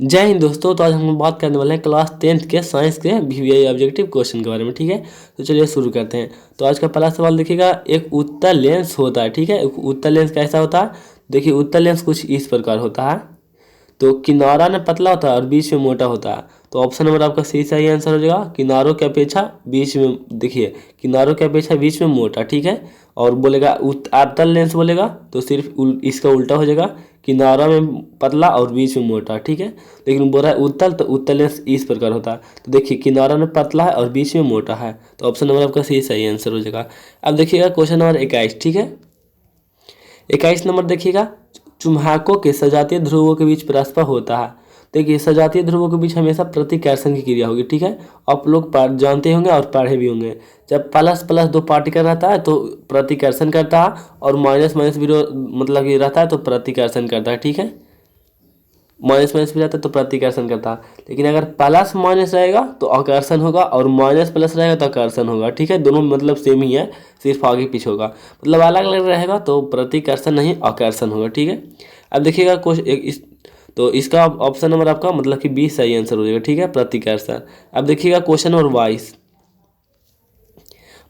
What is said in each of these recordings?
जय हिंद दोस्तों। तो आज हम बात करने वाले हैं क्लास 10th के साइंस के वीवीआई ऑब्जेक्टिव क्वेश्चन के बारे में। ठीक है, तो चलिए शुरू करते हैं। तो आज का पहला सवाल देखिएगा, एक उत्तल लेंस होता है। ठीक है, एक उत्तल लेंस कैसा होता है? देखिए, उत्तल लेंस कुछ इस प्रकार होता है। तो किनारा में पतला होता है और बीच में मोटा होता है। तो ऑप्शन नंबर आपका सही आंसर हो जाएगा। किनारों की अपेक्षा बीच में, देखिए किनारों की अपेक्षा बीच में मोटा। ठीक है, और बोलेगा अवतल लेंस बोलेगा तो सिर्फ इसका उल्टा हो जाएगा, किनारा में पतला और बीच में मोटा। ठीक है, लेकिन बोल रहा है उत्तल, तो उत्तल लेंस इस प्रकार होता है। तो देखिए किनारा में पतला है और बीच में मोटा है। तो ऑप्शन नंबर आपका सही आंसर हो जाएगा। अब देखिएगा क्वेश्चन नंबर 21। ठीक है, 21 नंबर देखिएगा, चुम्बकों के सजातीय ध्रुवों के बीच परस्पर होता है। देखिए सजातीय ध्रुवों के बीच हमेशा प्रतिकर्षण की क्रिया होगी। ठीक है, आप लोग जानते होंगे और पढ़े भी होंगे। जब प्लस प्लस दो पार्टिकल रहता है तो प्रतिकर्षण करता है, और माइनस माइनस भी मतलब कि रहता है तो प्रतिकर्षण करता है। ठीक है, माइनस माइनस भी रहता है तो प्रतिकर्षण करता है, लेकिन अगर प्लस माइनस रहेगा तो आकर्षण होगा, और माइनस प्लस रहेगा तो आकर्षण होगा। ठीक है, दोनों मतलब सेम ही है, सिर्फ आगे पीछे होगा, मतलब अलग अलग रहेगा तो प्रतिकर्षण नहीं आकर्षण होगा। ठीक है, अब देखिएगा तो इसका ऑप्शन नंबर आपका मतलब कि 20 सही आंसर हो जाएगा। ठीक है, प्रतिकर्षण। अब देखिएगा क्वेश्चन नंबर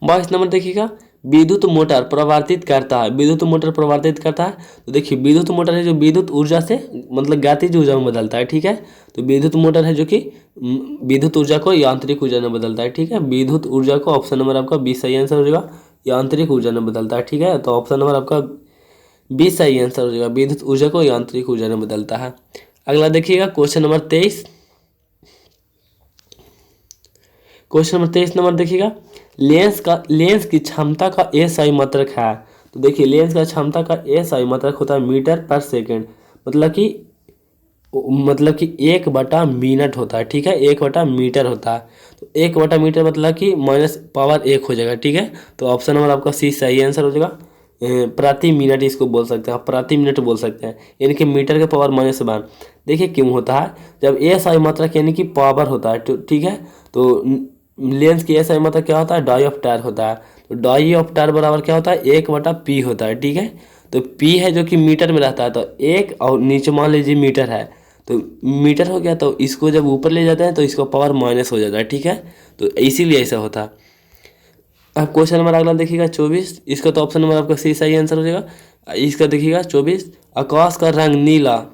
22 नंबर देखिएगा, विद्युत मोटर प्रवर्तित करता है। विद्युत मोटर प्रवर्तित करता है, तो देखिए विद्युत मोटर है जो विद्युत ऊर्जा से मतलब गतिज ऊर्जा में बदलता है। ठीक है, तो विद्युत मोटर है जो कि विद्युत ऊर्जा को यांत्रिक ऊर्जा में बदलता है। ठीक है, विद्युत ऊर्जा को ऑप्शन नंबर आपका 20 सही आंसर हो जाएगा, यांत्रिक ऊर्जा में बदलता है। ठीक है, तो ऑप्शन नंबर आपका 20 सही आंसर हो जाएगा, विद्युत ऊर्जा को यांत्रिक ऊर्जा में बदलता है। अगला देखिएगा question number 23। Question number 23 number देखिएगा, लेंस की क्षमता का एसआई मात्रक है। तो देखिए लेंस का क्षमता का एसआई मात्रक होता है मीटर पर सेकंड, मतलब कि 1/मिनट होता है। ठीक है, 1/मीटर होता है। तो 1/मीटर मतलब कि -1 हो जाएगा। ठीक है, तो ऑप्शन नंबर आपका सी सही आंसर हो जाएगा। प्रति मिनट इसको बोल सकते हैं, प्रति मिनट बोल सकते हैं, यानी कि मीटर के पावर -1। देखिए क्यों होता है, जब एसआई मात्रक यानी कि पावर होता है। तो ठीक है, तो लेंस की एसआई मात्रक क्या होता है, डायोप्टर होता है। तो डायोप्टर बराबर क्या होता है, 1/पी होता है। ठीक है, तो पी है जो कि मीटर में रहता है, तो 1 और नीचे मान लीजिए मीटर है, तो मीटर हो गया, तो इसको जब ऊपर ले जाते हैं तो इसका पावर माइनस हो जाता है। ठीक है, तो इसीलिए ऐसा होता है। अब क्वेश्चन नंबर अगला देखिएगा 24। इसका तो ऑप्शन नंबर आपका सी सही आंसर हो जाएगा। इसका देखिएगा 24, आकाश का रंग नीला,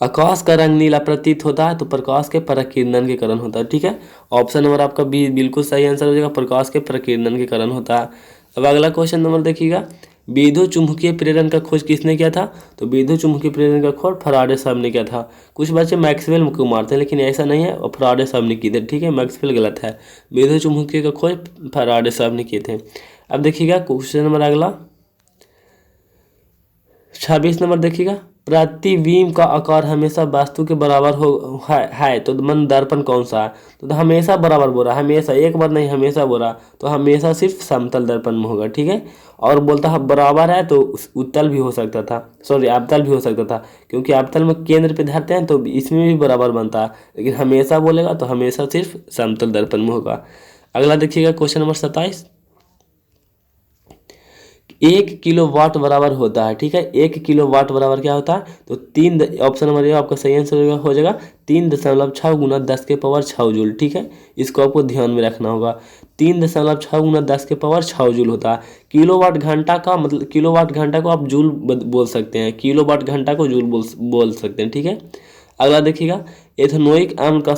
आकाश का रंग नीला प्रतीत होता है तो प्रकाश के प्रकीर्णन के कारण होता है। ठीक है, ऑप्शन नंबर आपका बी बिल्कुल सही आंसर हो जाएगा, प्रकाश के प्रकीर्णन के कारण होता है। अब अगला क्वेश्चन नंबर देखिएगा, विद्युत चुम्बकीय प्रेरण का खोज किसने किया था? तो विद्युत चुम्बकीय प्रेरण का खोज फराडे साहब ने किया था। कुछ बच्चे मैक्सवेल को मारते हैं, लेकिन ऐसा नहीं है, और फराडे साहब ने किए थे। ठीक है, मैक्सवेल गलत है, विद्युत चुम्बकीय का खोज फराडे साहब ने किए थे। अब देखिएगा क्वेश्चन नंबर अगला 26 नंबर देखिएगा, प्रतिबिंब का आकार हमेशा वास्तु के बराबर है तो मन दर्पण कौन सा है? तो हमेशा बराबर बोल रहा है, हमेशा, एक बार नहीं हमेशा बोल रहा, तो हमेशा सिर्फ समतल दर्पण में होगा। ठीक है, और बोलता है बराबर है तो उत्तल भी हो सकता था, सॉरी अवतल भी हो सकता था, क्योंकि अवतल में केंद्र पे धरते हैं तो इसमें भी बराबर बनता है, लेकिन हमेशा बोलेगा तो हमेशा सिर्फ समतल दर्पण में होगा। अगला देखिएगा क्वेश्चन नंबर 27, 1 किलोवाट बराबर होता है। ठीक है, 1 किलोवाट बराबर क्या होता है? तो ऑप्शन नंबर आपका सही आंसर हो जाएगा 3.6 गुना 10 के पावर 6 जूल। ठीक है, इसको आपको ध्यान में रखना होगा, 3.6 गुना 10 के पावर 6 जूल होता है। किलोवाट घंटा का मतलब, किलोवाट घंटा को आप जूल बोल सकते हैं, किलोवाट घंटा को जूल बोल सकते हैं। ठीक है, अगला देखिएगा, एथेनोइक अम्ल का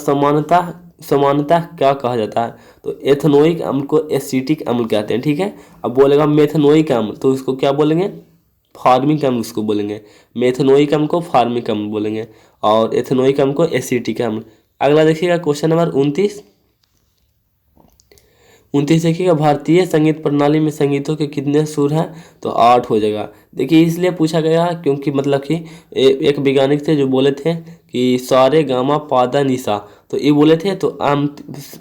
समानता क्या कहा जाता है? तो एथेनोइक अम्ल को एसिटिक अम्ल कहते हैं। ठीक है, अब बोलेगा मेथेनोइक अम्ल तो इसको क्या बोलेंगे, फार्मिक अम्ल उसको बोलेंगे। मेथेनोइक अम्ल को फार्मिक अम्ल बोलेंगे, और एथेनोइक अम्ल को एसिटिक अम्ल। अगला देखिएगा क्वेश्चन नंबर 29 देखिएगा, भारतीय संगीत प्रणाली में संगीतों के कितने सुर हैं? तो 8 हो जाएगा। देखिए इसलिए पूछा गया क्योंकि मतलब कि एक वैज्ञानिक थे जो बोले थे कि सारे गामा पादा निशा, तो ये बोले थे, तो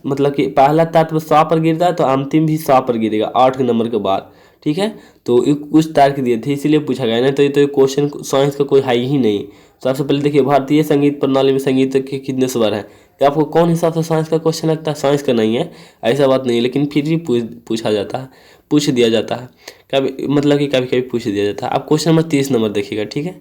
मतलब कि पहला तत्व सा पर गिरता है तो अंतिम भी सा पर गिरेगा 8 नंबर के बाद। ठीक है, तो कुछ तर्क दिए थे इसीलिए पूछा गया, नहीं तो ये क्वेश्चन साइंस का कोई है ही नहीं। सबसे पहले देखिए, भारतीय संगीत प्रणाली में संगीत के कितने स्वर हैं? तो आपको कौन हिसाब से साइंस का क्वेश्चन लगता है? साइंस का नहीं है, ऐसा बात नहीं है, लेकिन फिर भी पूछा जाता है, पूछ दिया जाता है कभी, मतलब कि कभी कभी पूछ दिया जाता है। अब क्वेश्चन नंबर 30 नंबर देखिएगा। ठीक है,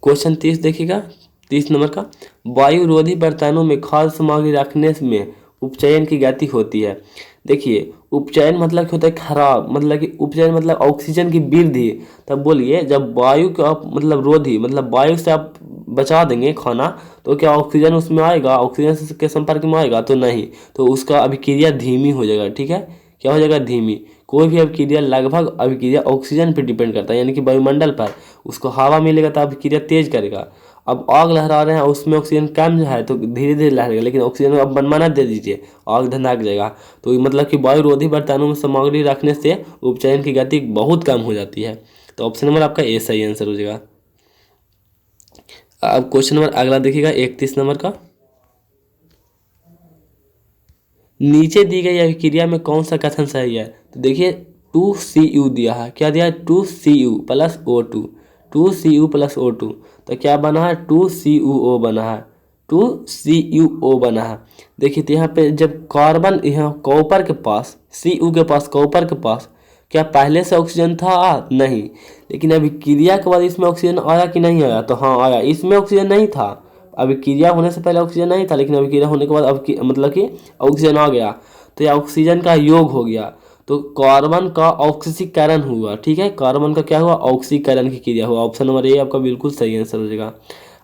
क्वेश्चन 30 देखिएगा, 30 नंबर का, वायुरोधी बर्तनों में खाद्य सामग्री रखने में उपचयन की गति होती है। देखिए उपचयन मतलब क्या होता है, खराब, मतलब कि उपचयन मतलब ऑक्सीजन की वृद्धि। तब बोलिए जब वायु का मतलब रोधी मतलब वायु से आप बचा देंगे खाना, तो क्या ऑक्सीजन उसमें आएगा, ऑक्सीजन के संपर्क में आएगा? तो नहीं, तो उसका अभिक्रिया धीमी हो जाएगा। ठीक है, क्या हो जाएगा? धीमी। कोई भी अभिक्रिया लगभग अभिक्रिया ऑक्सीजन पर डिपेंड करता है, यानी कि वायुमंडल पर। उसको हवा मिलेगा तो अभिक्रिया तेज करेगा। अब आग लहरा रहे हैं, उसमें ऑक्सीजन कम है तो धीरे धीरे लहरेगा, लेकिन ऑक्सीजन अब मनमाना दे दीजिए, आग धधक जाएगा। तो मतलब कि वायुरोधी बर्तनों में सामग्री रखने से उपचयन की गति बहुत कम हो जाती है। तो ऑप्शन नंबर आपका ए सही आंसर हो जाएगा। अब क्वेश्चन नंबर अगला देखिएगा, 31 नंबर का, नीचे दी गई अभिक्रिया में कौन सा कथन सही है? तो देखिए 2Cu दिया है, क्या दिया है? 2Cu plus O2, 2Cu plus O2, तो क्या बना है? 2CuO बना है, 2CuO बना है। देखिए तो यहाँ पे जब कार्बन यहाँ कॉपर के पास, Cu के पास, कॉपर के पास क्या पहले से ऑक्सीजन था? नहीं, लेकिन अभिक्रिया के बाद इसमें ऑक्सीजन आया कि नहीं आया? तो हाँ आया। इसमें ऑक्सीजन नहीं था, अभिक्रिया होने से पहले ऑक्सीजन नहीं था, लेकिन अभिक्रिया होने के बाद अब मतलब कि ऑक्सीजन आ गया, तो यह ऑक्सीजन का योग हो गया, तो कार्बन का ऑक्सीकरण हुआ। ठीक है, कार्बन का क्या हुआ? ऑक्सीकरण की क्रिया हुआ। ऑप्शन नंबर ए आपका बिल्कुल सही आंसर हो जाएगा।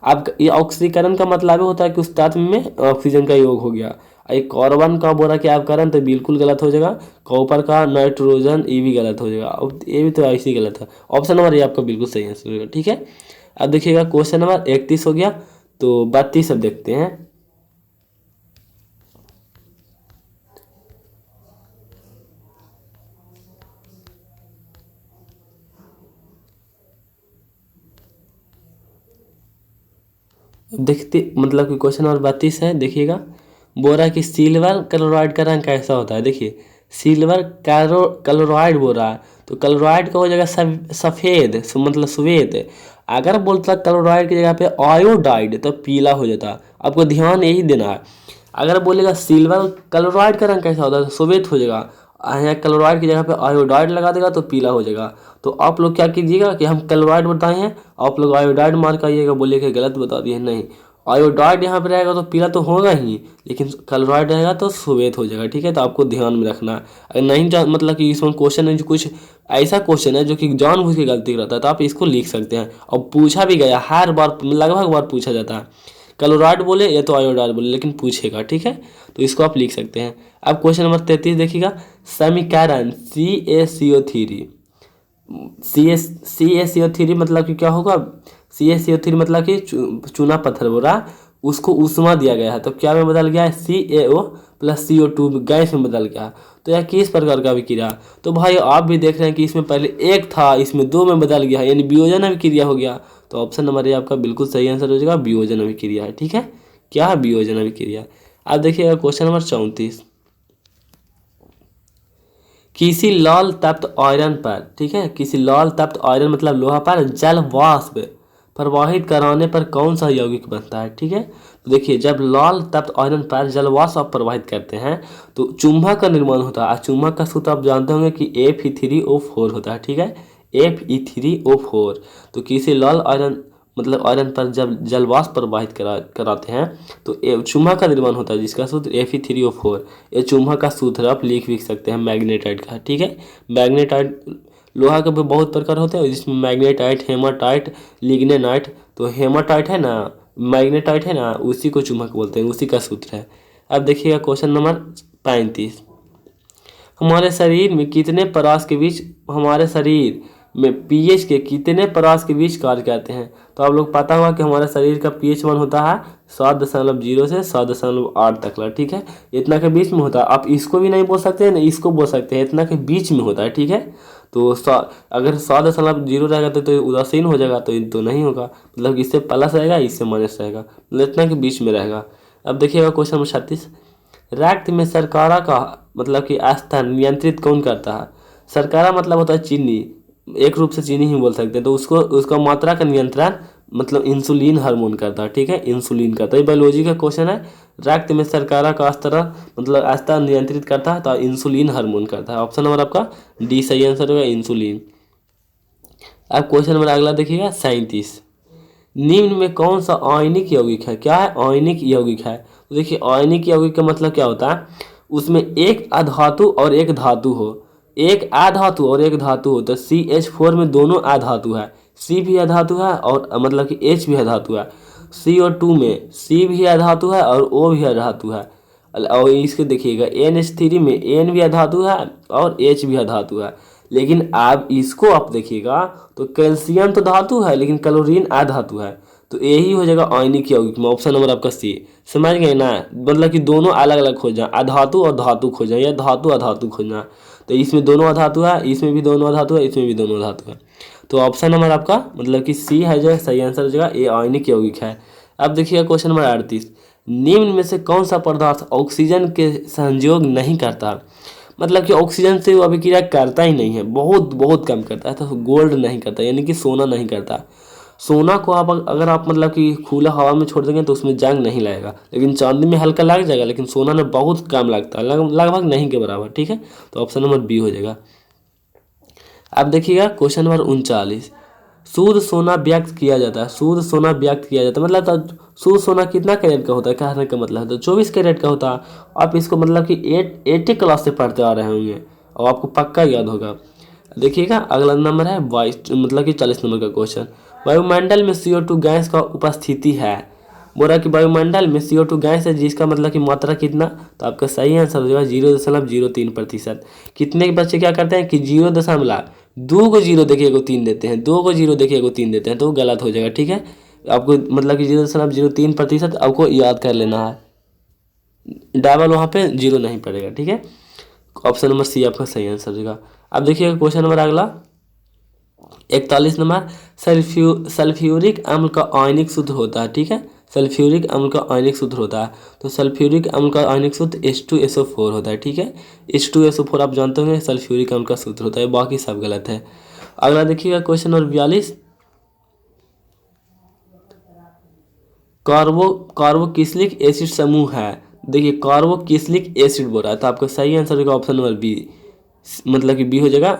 अब ये ऑक्सीकरण का मतलब होता है कि उस तत्व में ऑक्सीजन का योग हो गया। एक कार्बन का बोला कि आप करें तो बिल्कुल गलत हो जाएगा, कॉपर का नाइट्रोजन ये भी गलत हो जाएगा, अब ये भी तो ऐसे ही गलत है। ऑप्शन नंबर ए आपका बिल्कुल सही आंसर होगा। ठीक है, अब देखिएगा क्वेश्चन नंबर 31 हो गया, तो 32 अब देखते हैं। देखते मतलब कि क्वेश्चन नंबर 32 है, देखिएगा, बोल रहा है कि सिल्वर क्लोराइड का रंग कैसा होता है? देखिए सिल्वर क्लोराइड बोल रहा है, तो क्लोराइड का हो जाएगा सफ़ेद, मतलब श्वेत। अगर बोलता क्लोराइड की जगह पे आयोडाइड तो पीला हो जाता। आपको ध्यान यही देना है। अगर बोलेगा सिल्वर क्लोराइड का रंग कैसा होता है तो श्वेत हो जाएगा, यहाँ क्लोराइड की जगह पे आयोडाइड लगा देगा तो पीला हो जाएगा। तो आप लोग क्या कीजिएगा कि हम क्लोराइड बताए हैं, आप लोग आयोडाइड मार्क आइएगा, बोलिए कि गलत बता दिए। नहीं, आयोडाइड यहाँ पे रहेगा तो पीला तो होगा ही, लेकिन क्लोराइड रहेगा तो श्वेत हो जाएगा। ठीक है, तो आपको ध्यान में रखना है। अगर नहीं मतलब कि इसमें क्वेश्चन है जो कुछ ऐसा क्वेश्चन है जो कि जानबूझ के गलती करता है, तो आप इसको लिख सकते हैं। और पूछा भी गया, हर बार लगभग बार पूछा जाता है, क्लोराइड बोले या तो आयोडाइड बोले, लेकिन पूछेगा। ठीक है, तो इसको आप लिख सकते हैं। अब क्वेश्चन नंबर 33 देखिएगा, समीकरण CaCO3, CaCO3 मतलब कि क्या होगा? CaCO3 मतलब कि चूना पत्थर बोला, उसको ऊष्मा दिया गया है, तो क्या में बदल गया है? CaO प्लस CO2 गैस में बदल गया। तो यह किस प्रकार का अभिक्रिया? तो भाई आप भी देख रहे हैं कि इसमें पहले एक था, इसमें दो में बदल गया है, यानी वियोजन अभिक्रिया हो गया। तो ऑप्शन नंबर ए आपका बिल्कुल सही आंसर हो जाएगा, वियोजन अभिक्रिया है। ठीक है, क्या है? वियोजन अभिक्रिया। अब देखिएगा क्वेश्चन नंबर 34, किसी लाल तप्त आयरन पर, ठीक है, किसी लाल तप्त आयरन मतलब लोहा पर जल वाष्प प्रवाहित कराने पर कौन सा यौगिक बनता है? ठीक है, तो देखिए जब लाल तप्त आयरन पर जल वाष्प आप प्रवाहित करते हैं तो चुम्बक का निर्माण होता है। चुम्बक का सूत्र आप जानते होंगे कि Fe3O4 होता है। ठीक है, Fe3O4। तो किसी लाल आयरन मतलब आयरन पर जब जल वाष्प प्रवाहित कराते हैं तो चुम्बक का निर्माण होता है, जिसका सूत्र Fe3O4। ये चुम्बक का सूत्र आप लिख सकते हैं मैग्नेटाइट का। ठीक है, मैग्नेटाइट लोहा के भी बहुत प्रकार होते हैं, जिसमें मैग्नेटाइट, हेमाटाइट, लिग्नेनाइट। तो हेमाटाइट है ना, मैग्नेटाइट है ना, उसी को चुम्बक बोलते हैं, उसी का सूत्र है। अब देखिएगा क्वेश्चन नंबर 35, हमारे शरीर में कितने परास के बीच, हमारे शरीर में पीएच के कितने परास के बीच कार्य करते हैं? तो आप लोग पता होगा कि हमारे शरीर का pH 1 होता है 7.0 से 7.8 तक ला। ठीक है, इतना के बीच में होता है। आप इसको भी नहीं बोल सकते हैं ना इसको बोल सकते हैं, इतना के बीच में होता है। ठीक है, तो अगर 7.0 रहेगा तो उदासीन हो जाएगा, तो नहीं होगा, मतलब इससे प्लस रहेगा, इससे माइनस रहेगा, मतलब इतना के बीच में रहेगा। अब देखिएगा क्वेश्चन नंबर 36, रक्त में शर्करा का मतलब कि स्तर नियंत्रित कौन करता है? शर्करा मतलब होता है चीनी, एक रूप से चीनी ही बोल सकते हैं। तो उसको उसका मात्रा का नियंत्रण मतलब इंसुलिन हार्मोन करता है। ठीक है, इंसुलिन करता है। ये बायोलॉजी का क्वेश्चन है, रक्त में शर्करा का स्तर मतलब स्तर नियंत्रित करता है तो इंसुलिन हार्मोन करता है। ऑप्शन नंबर आपका डी सही आंसर होगा, इंसुलिन। अब क्वेश्चन नंबर अगला देखिएगा 37, निम्न में कौन सा आयनिक यौगिक है? क्या है? आयनिक यौगिक है। तो देखिए आयनिक यौगिक का मतलब क्या होता है, उसमें एक अधातु और एक धातु हो, एक अधातु और एक धातु हो। तो CH4 में दोनों अधातु है, C भी अधातु है और मतलब कि H भी अधातु है। CO2 में C भी अधातु है और O भी अधातु है। और इसके देखिएगा NH3 में N भी अधातु है और H भी अधातु है। लेकिन आप इसको आप देखिएगा तो कैल्शियम तो धातु है लेकिन क्लोरीन अधातु है। तो यही हो जाएगा आयनिक यौगिक में ऑप्शन नंबर आपका सी। समझ गए ना? मतलब कि दोनों अलग अलग खोजना, अधातु और धातु खोजना या धातु अधातु खोजना। तो इसमें दोनों अधातु है, इसमें भी दोनों अधातु है, इसमें भी दोनों अधातु है। तो ऑप्शन नंबर आपका मतलब कि सी है जो सही आंसर हो जाएगा, ये आयनिक यौगिक है। अब देखिएगा क्वेश्चन नंबर 38, निम्न में से कौन सा पदार्थ ऑक्सीजन के संयोग नहीं करता? मतलब कि ऑक्सीजन से वो अभिक्रिया करता ही नहीं है, बहुत बहुत कम करता है। तो गोल्ड नहीं करता यानी कि सोना नहीं करता। सोना को आप अगर आप मतलब कि खुला हवा में छोड़ देंगे तो उसमें जंग नहीं लगेगा, लेकिन चांदी में हल्का लग जाएगा, लेकिन सोना में बहुत कम लगता है, लगभग नहीं के बराबर। ठीक है, तो ऑप्शन नंबर बी हो जाएगा। अब देखिएगा क्वेश्चन नंबर 39, शुद्ध सोना व्यक्त किया जाता है, शुद्ध सोना व्यक्त किया जाता है मतलब तो शुद्ध सोना कितना कैरेट का होता है, कहने का मतलब है तो 24 कैरेट का होता है। आप इसको मतलब कि 80 क्लास से पढ़ते आ रहे होंगे और आपको पक्का याद होगा। देखिएगा अगला नंबर है 22 मतलब कि 40 नंबर का क्वेश्चन, वायुमंडल में CO2 गैस का उपस्थिति है। बोल रहा कि वायुमंडल में CO2 गैस है जिसका मतलब कि मात्रा कितना, तो आपका सही आंसर हो जाएगा 0.03%। कितने के बच्चे क्या करते हैं कि 0.2 को 0 देखिए को 3 देते हैं, 2 को 0 देखिए को 3 देते हैं, तो गलत हो जाएगा। ठीक है, आपको मतलब कि 0.03% आपको याद कर लेना है, डबल वहाँ पे 0 नहीं पड़ेगा। ठीक है, ऑप्शन नंबर सी आपका सही आंसर हो जाएगा। अब देखिए क्वेश्चन नंबर अगला 41 नंबर, सल्फ्यूरिक अम्ल का आयनिक सूत्र होता है। ठीक है, सल्फ्यूरिक अम्ल का आयनिक सूत्र होता है, तो सल्फ्यूरिक अम्ल का आयनिक सूत्र H2SO4 होता है। ठीक है, H2SO4 आप जानते होंगे सल्फ्यूरिक अम्ल का सूत्र होता है, बाकी सब गलत है। अगला देखिएगा क्वेश्चन नंबर 42, कार्बोक्सिलिक एसिड समूह है। देखिए कार्बोक्सिलिक एसिड बोल रहा है, तो आपका सही आंसर होगा ऑप्शन नंबर बी, मतलब कि बी हो जाएगा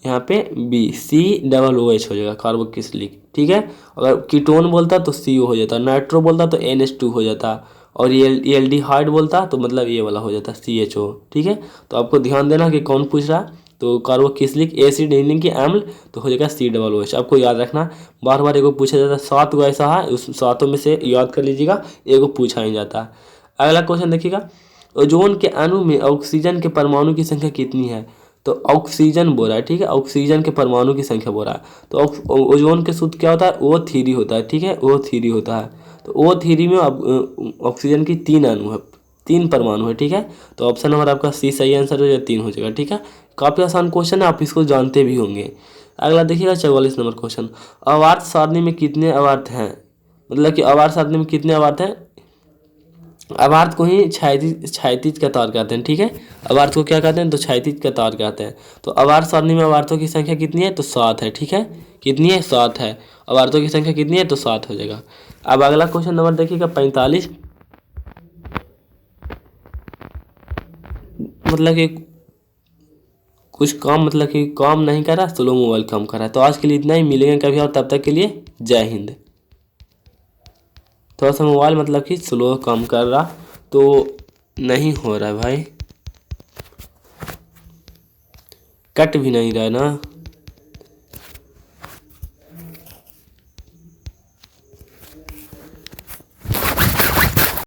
यहाँ पे, बी COOH हो जाएगा कार्बोक्सिलिक। ठीक है, अगर कीटोन बोलता तो CO हो जाता, नाइट्रो बोलता तो NH2 हो जाता, और ये एल्डिहाइड बोलता तो मतलब ये वाला हो जाता CHO। ठीक है, तो आपको ध्यान देना कि कौन पूछ रहा, तो कार्बोक्सिलिक एसिड यानी कि अम्ल तो हो जाएगा COOH। आपको याद रखना, बार बार एगो पूछा जाता है, 7 गो ऐसा है, उस 7 में से याद कर लीजिएगा, एगो पूछा ही जाता है। अगला क्वेश्चन देखिएगा, ओजोन के अणु में ऑक्सीजन के परमाणु की संख्या कितनी है? तो ऑक्सीजन बोल रहा है। ठीक है, ऑक्सीजन के परमाणु की संख्या बोल रहा है, तो ओजोन के सूत्र क्या होता है, O3 होता है। ठीक है, O3 होता है, तो O3 में ऑक्सीजन की 3 अणु है, 3 परमाणु है। ठीक है, तो ऑप्शन नंबर आपका सी सही आंसर हो जाएगा, 3 हो जाएगा। ठीक है, काफ़ी आसान क्वेश्चन है, आप इसको जानते भी होंगे। अगला देखिएगा 44 नंबर क्वेश्चन, अवार्त सारणी में कितने अवार्त हैं? मतलब कि अवार्त सारणी में कितने अवार्त हैं? अवार्त को ही क्षैतिज कतार कहते हैं। ठीक है, अवार्त को क्या कहते हैं, तो क्षैतिज कतार कहते हैं। तो अवार्त सारणी में अवार्तों की संख्या कितनी है, तो 7 है। ठीक है, कितनी है, 7 है। अवार्तों की संख्या कितनी है, तो 7 हो जाएगा। अब अगला क्वेश्चन नंबर देखिएगा 45, मतलब कि कुछ काम मतलब कि काम नहीं कर रहा, स्लो मोबाइल काम कर रहा है। तो आज के लिए इतना ही, मिलेंगे कभी और, तब तक के लिए जय हिंद। थोड़ा सा मोबाइल मतलब कि स्लो काम कर रहा, तो नहीं हो रहा है भाई, कट भी नहीं रहा है ना।